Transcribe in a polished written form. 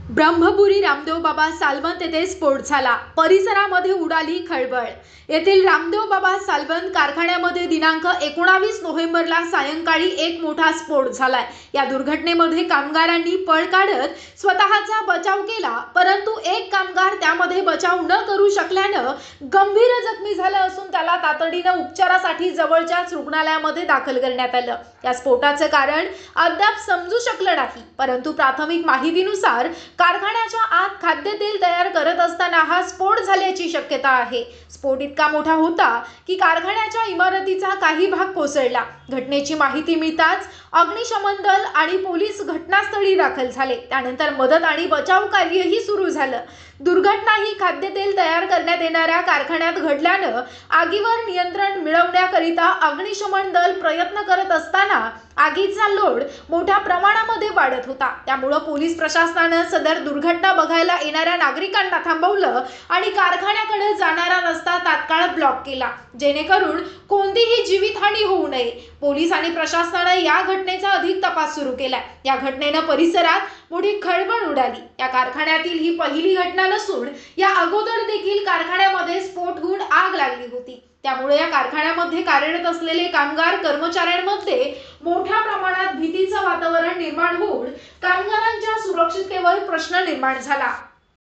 ब्रह्मपुरी रामदेव बाबा सालवंत येथे स्फोट झाला। परिसरामध्ये उडाली खळबळ। येथील रामदेव बाबा सालवंत कारखान्यामध्ये दिनांक 19 नोव्हेंबरला सायंकाळी एक मोठा स्फोट झालाय। या दुर्घटनेमध्ये कामगारांनी पळ काढत स्वतःचा बचाव केला, परंतु एक कामगार त्यामध्ये बचाव न करू शकल्याने गंभीर जखमी झाला असून त्याला तातडीने उपचारासाठी जवळच्याच रुग्णालयामध्ये दाखल करण्यात आलं। या स्फोटाचे कारण अद्याप समजू शकलं नाही, परंतु प्राथमिक माहितीनुसार कारखान्याच्या आत खाद्यतेल तयार करत असताना हा स्फोट झाल्याची शक्यता आहे। स्फोट इतका मोठा होता की कारखान्याच्या इमारतीचा काही भाग कोसळला। घटनेची माहिती मिळताच अग्निशमन दल आणि पोलीस घटनास्थळी दाखल झाले। त्यानंतर मदत आणि बचाव कार्यही सुरू झालं। दुर्घटना ही खाद्यतेल तयार करण्यात येणाऱ्या कारखान्यात घडल्याने आगीवर नियंत्रण मिळवण्याकरिता अग्निशमन दल प्रयत्न करत असताना आगीचा लोड मोठ्या प्रमाणामध्ये वाढत होता। त्यामुळे पोलीस प्रशासनाने सदर दुर्घटना बघायला येणाऱ्या नागरिकांना थांबवलं आणि कारखान्याकडे जाणारा रस्ता तात्काळ ब्लॉक केला, जेणेकरून कोणतीही जीवितहानी होऊ नये। पोलीस आणि प्रशासनाने या घटनेचा अधिक तपास सुरू केला। या घटनेने परिसरात मोठी खळबळ उडाली। या कारखान्यातील ही पहिली घटना नसून या अगोदर देखील कारखान्यामध्ये स्फोट होऊन आग लागली होती। त्यामुळे या कारखान्यामध्ये कार्यरत असलेले कामगार कर्मचाऱ्यांमध्ये मोठ्या प्रमाणात भीतीचं वातावरण निर्माण होऊन कामगारांच्या सुरक्षिततेवर प्रश्न निर्माण झाला।